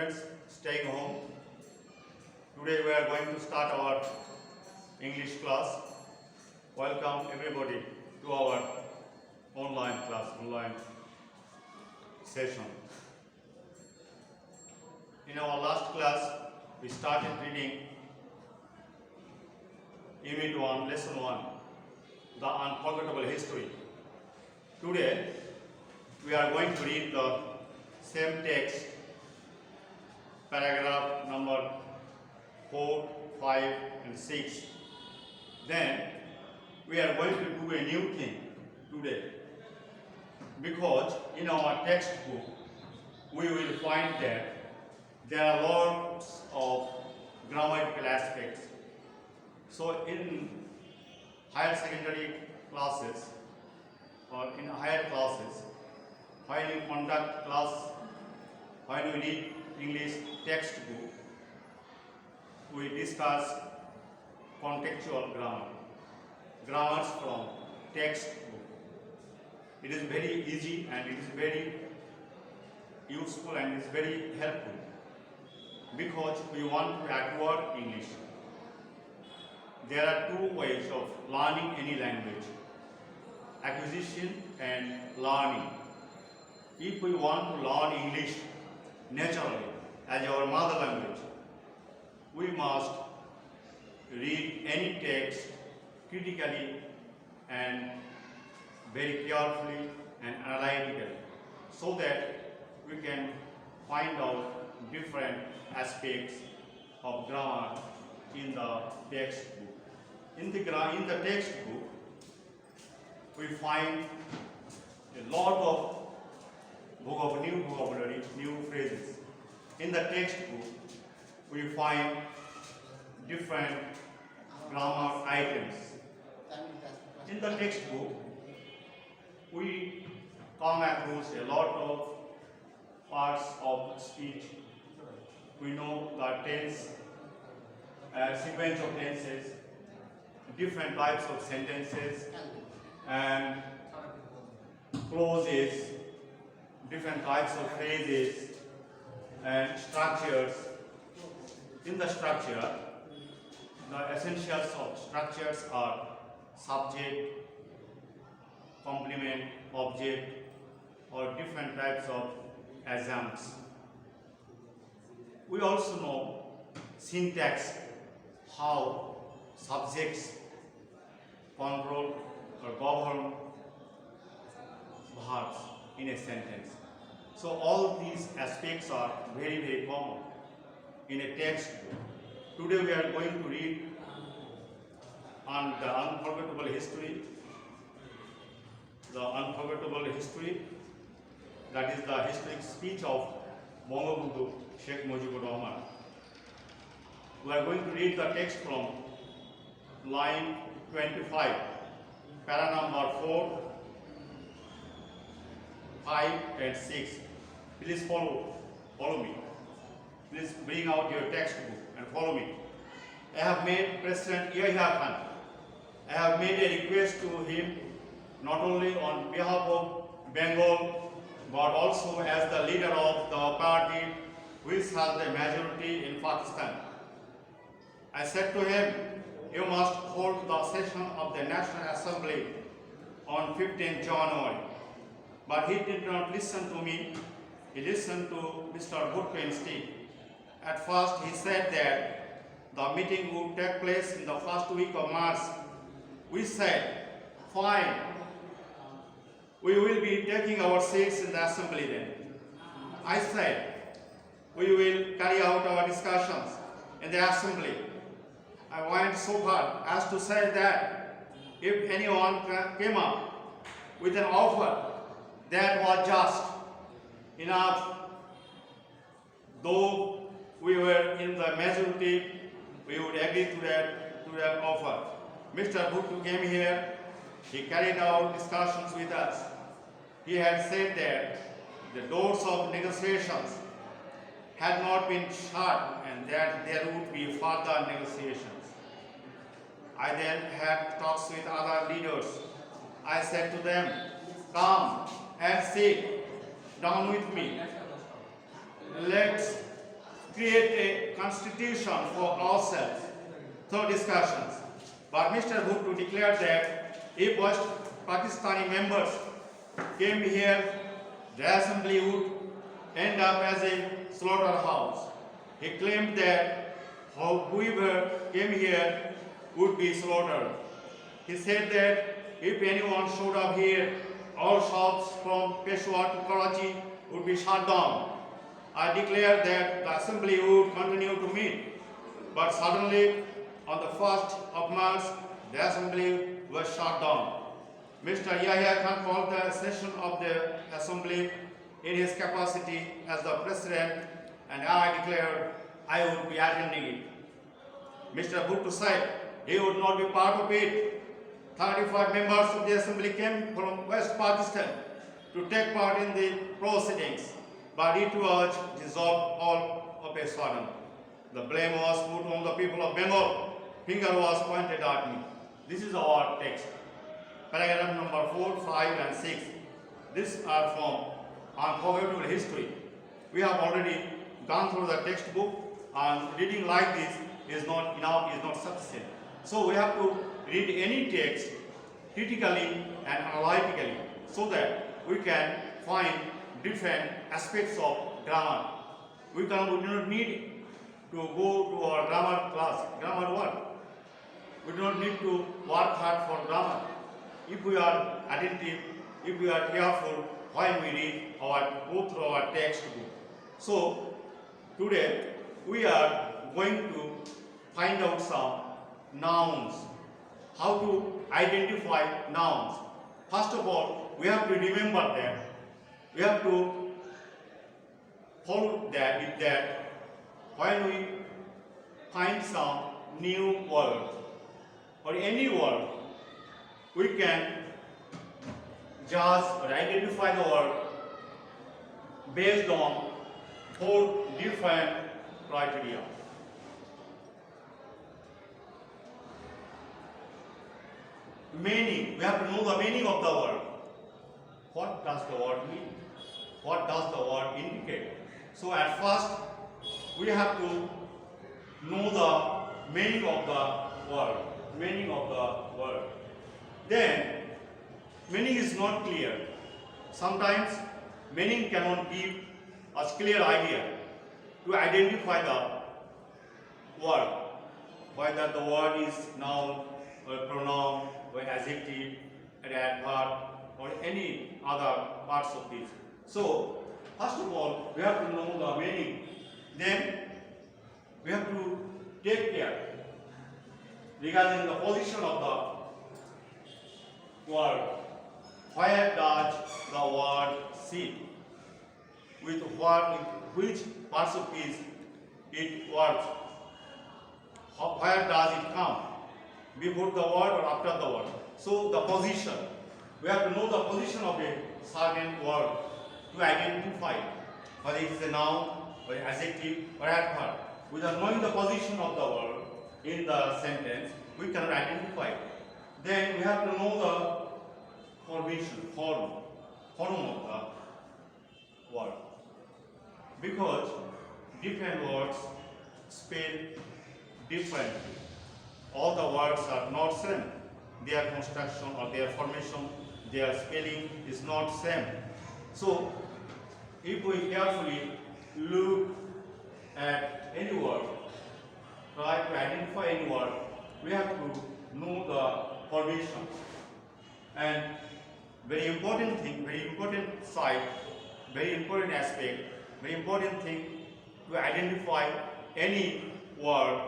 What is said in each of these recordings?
students staying home. Today we are going to start our English class. Welcome everybody to our online class, online session. In our last class, we started reading Unit 1, Lesson 1, The Unforgettable History. Today, we are going to read the same text, paragraph number 4, 5 and 6. Then, we are going to do a new thing today, because in our textbook, we will find that there are lots of grammatical aspects. So in higher secondary classes or in higher classes, when you conduct class, when we read English textbook, we discuss contextual grammar, grammars from textbook. It is very easy and it is very useful and it is very helpful, because we want to acquire English. There are two ways of learning any language: acquisition and learning. If we want to learn English naturally as our mother language, we must read any text critically and very carefully and analytically, so that we can find out different aspects of grammar in the textbook. In the textbook, we find a lot of new vocabulary, new phrases. In the textbook, we find different grammar items. In the textbook, we come across a lot of parts of speech. We know the tense, sequence of tenses, different types of sentences and clauses, different types of phrases and structures. In the structure, the essentials of structures are subject, complement, object, or different types of assumptions. We also know syntax, how subjects control or govern verbs in a sentence. So all these aspects are very, very common in a textbook. Today we are going to read on the unforgettable history. The unforgettable history, that is the historic speech of Bangabandhu Sheikh Mujibur Rahman. We are going to read the text from line 25, para number 4, 5 and 6. Please follow me. Please bring out your textbook and follow me. I have made President Yahya Khan. I have made a request to him, not only on behalf of Bengal, but also as the leader of the party which has the majority in Pakistan. I said to him, you must hold the session of the National Assembly on 15th January. But he did not listen to me. He listened to Mr. Bhutto instead. At first he said that the meeting would take place in the first week of March. We said, fine, we will be taking our seats in the assembly then. I said, we will carry out our discussions in the assembly. I went so far as to say that if anyone came up with an offer that was just enough, though we were in the majority, we would agree to that offer. Mr. Bhutto came here, he carried out discussions with us. He had said that the doors of negotiations had not been shut and that there would be further negotiations. I then had talks with other leaders. I said to them, come and sit down with me. Let's create a constitution for ourselves through discussions. But Mr. Bhutto declared that if West Pakistani members came here, the assembly would end up as a slaughterhouse. He claimed that whoever came here would be slaughtered. He said that if anyone showed up here, all shops from Peshawar to Karachi would be shut down. I declared that the assembly would continue to meet, but suddenly on the 1st of March, the assembly was shut down. Mr. Yahya Khan called the session of the assembly in his capacity as the president, and I declared I would be attending it. Mr. Bhutto said he would not be part of it. 35 members of the assembly came from West Pakistan to take part in the proceedings, but it was dissolved all of a sudden. The blame was put on the people of Bengal. Finger was pointed at me. This is our text. Paragraph number 4, 5 and 6. These are from unforgettable history. We have already gone through the textbook, and reading like this is not enough, is not sufficient. So we have to read any text critically and analytically so that we can find different aspects of grammar. We do not need to go to our grammar class, grammar what? We do not need to work hard for grammar. If we are attentive, if we are careful when we read go through our textbook. So today we are going to find out some nouns, how to identify nouns. First of all, we have to remember that. We have to follow that with that when we find some new word or any word, we can judge or identify the word based on 4 different criteria. Meaning, we have to know the meaning of the word. What does the word mean? What does the word indicate? So at first, we have to know the meaning of the word. Meaning of the word. Then, meaning is not clear. Sometimes, meaning cannot give us clear idea to identify the word. Whether the word is noun or pronoun or adjective or adverb or any other parts of this. So, first of all, we have to know the meaning. Then, we have to take care regarding the position of the word. Where does the word sit? With which parts of it works? Where does it come? Before the word or after the word? So the position. We have to know the position of a certain word to identify whether it is a noun or adjective or adverb. Without knowing the position of the word in the sentence, we cannot identify it. Then we have to know the formation, form of the word. Because different words spell differently. All the words are not same. Their construction or their formation, their spelling is not same. So, if we carefully look at any word, try to identify any word, we have to know the formation. And very important thing, very important side, very important aspect, very important thing to identify any word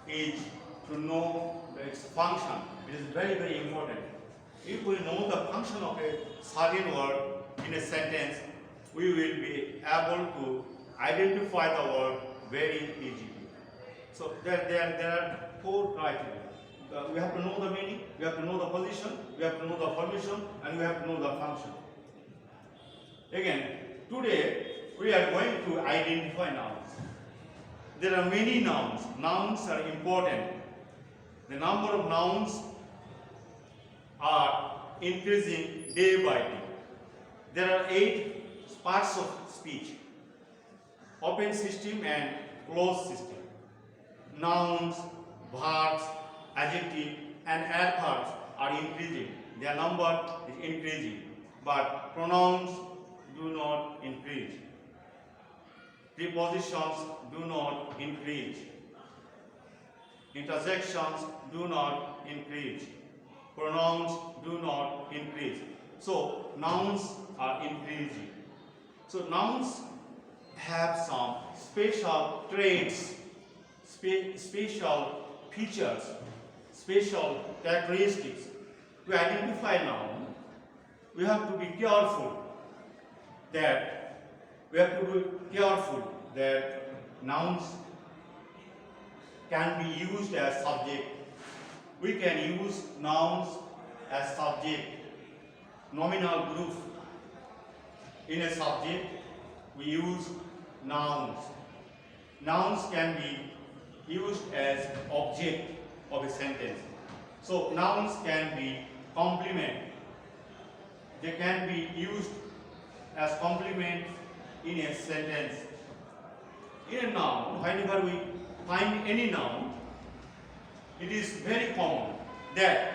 is to know its function. It is very, very important. If we know the function of a certain word in a sentence, we will be able to identify the word very easily. So there are 4 criteria. We have to know the meaning, we have to know the position, we have to know the formation, and we have to know the function. Again, today we are going to identify nouns. There are many nouns. Nouns are important. The number of nouns are increasing day by day. There are 8 parts of speech: open system and closed system. Nouns, verbs, adjective and adverbs are increasing. Their number is increasing. But pronouns do not increase. Prepositions do not increase. Interjections do not increase. Pronouns do not increase. So nouns are increasing. So nouns have some special traits, special features, special characteristics. To identify noun, we have to be careful that nouns can be used as subject. We can use nouns as subject, nominal group. In a subject, we use nouns. Nouns can be used as object of a sentence. So nouns can be complement. They can be used as complement in a sentence. In a noun, whenever we find any noun, it is very common that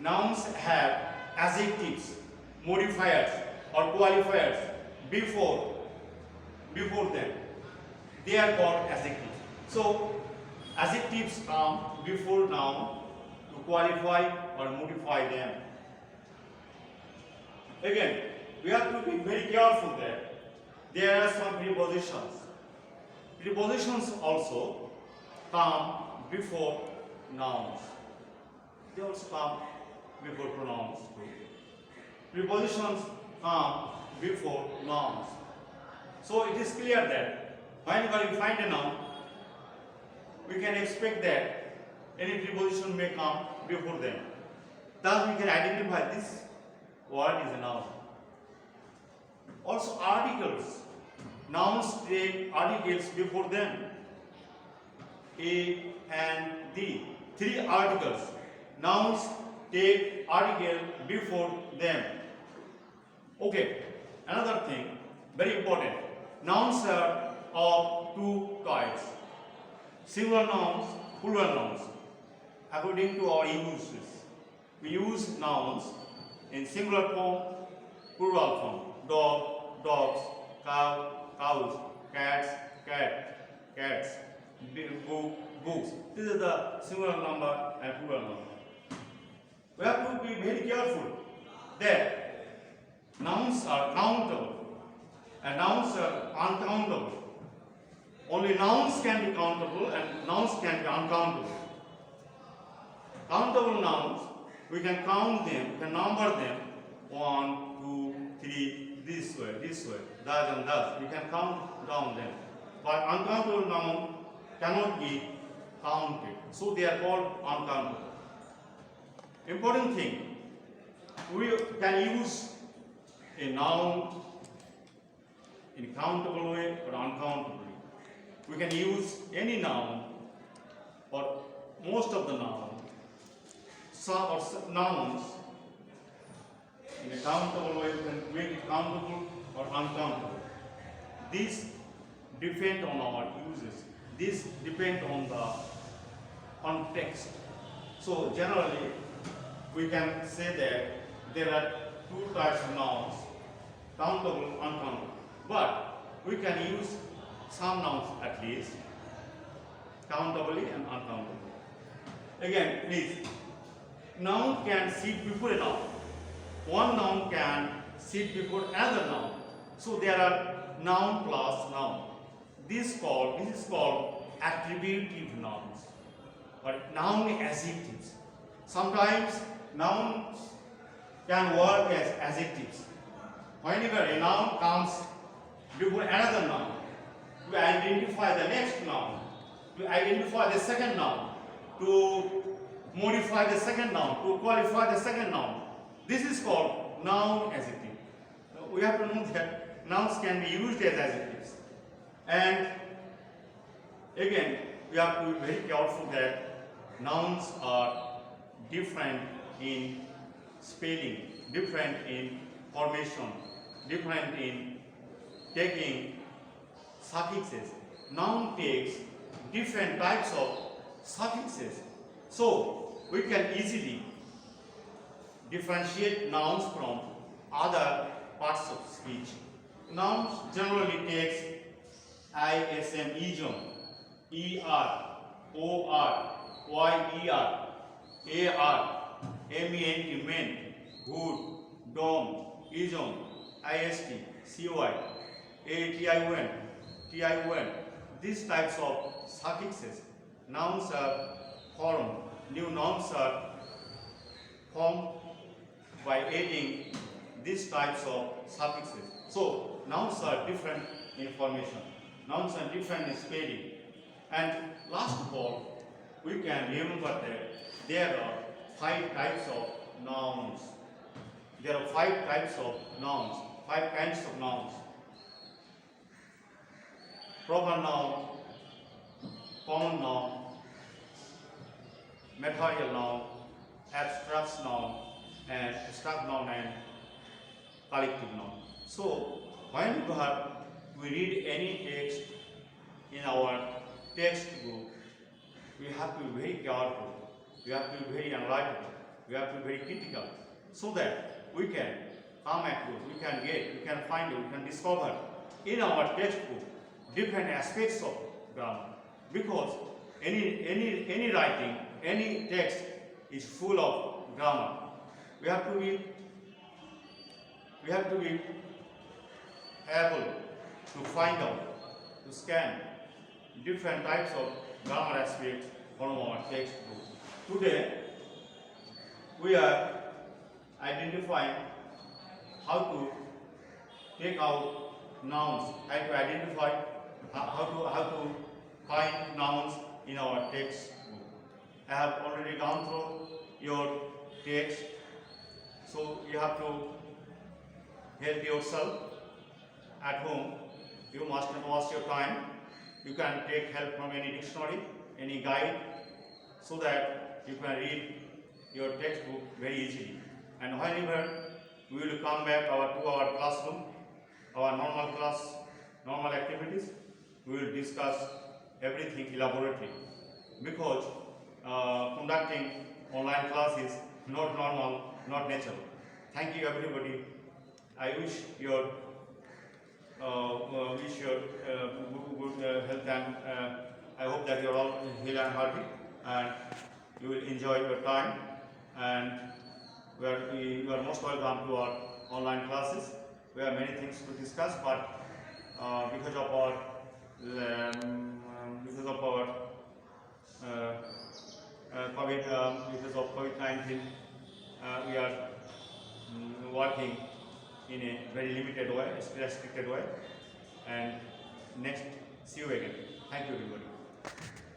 nouns have adjectives, modifiers or qualifiers before them. They are called adjectives. So adjectives come before noun to qualify or modify them. Again, we have to be very careful that there are some prepositions. Prepositions also come before nouns. They also come before pronouns too. Prepositions come before nouns. So it is clear that whenever we find a noun, we can expect that any preposition may come before them. Thus we can identify this word is a noun. Also articles. Nouns take articles before them. A and the. 3 articles. Nouns take article before them. Okay. Another thing, very important. Nouns are of 2 types. Singular nouns, plural nouns. According to our uses, we use nouns in singular form, plural form. Dog, dogs, cow, cows, cats, cats, book, books. This is the singular number and plural number. We have to be very careful that nouns are countable and nouns are uncountable. Only nouns can be countable and nouns can be uncountable. Countable nouns, we can count them, we can number them 1, 2, 3, this way, thus and thus. We can count down them. But uncountable noun cannot be counted. So they are called uncountable. Important thing, we can use a noun in a countable way or uncountable way. We can use any noun or most of the nouns, nouns in a countable way. We can make it countable or uncountable. These depend on our uses. These depend on the context. So generally, we can say that there are 2 types of nouns, countable, uncountable. But we can use some nouns at least, countably and uncountably. Again, please, noun can sit before a noun. One noun can sit before another noun. So there are noun plus noun. This is called attributive nouns or noun adjectives. Sometimes nouns can work as adjectives. Whenever a noun comes before another noun, to identify the next noun, to identify the second noun, to modify the second noun, to qualify the second noun. This is called noun adjective. We have to know that nouns can be used as adjectives. And again, we have to be very careful that nouns are different in spelling, different in formation, different in taking suffixes. noun takes different types of suffixes. So we can easily differentiate nouns from other parts of speech. Nouns generally takes I-S-M, ism, E-R, O-R, Y-E-R, A-R, M-E-N-T, men, good, dom, ism, I-S-T, C-Y, A-T-I-O-N, T-I-O-N. These types of suffixes. Nouns are formed. New nouns are formed by adding these types of suffixes. So nouns are different in formation. Nouns are different in spelling. And last of all, we can remember that there are 5 types of nouns. There are 5 types of nouns, 5 kinds of nouns. Proper noun, common noun, material noun, abstract noun, and abstract noun and collective noun. So, whenever we read any text in our textbook, we have to be very careful, we have to be very analytical, we have to be very critical, so that we can come across, we can find, we can discover in our textbook different aspects of grammar. Because any writing, any text is full of grammar. We have to be able to find out, to scan different types of grammar aspects from our textbook. Today, we are identifying how to take out nouns, how to identify, how to find nouns in our textbook. I have already gone through your text, so you have to help yourself at home. You must not waste your time. You can take help from any dictionary, any guide, so that you can read your textbook very easily. And whenever we will come back to our classroom, our normal class, normal activities, we will discuss everything elaborately. Because conducting online class is not normal, not natural. Thank you, everybody. I wish your good health, and I hope that you are all healthy and healthy, and you will enjoy your time. And you are most welcome to our online classes. We have many things to discuss, but because of our COVID-19, we are working in a very limited way, restricted way. And next, see you again. Thank you, everybody.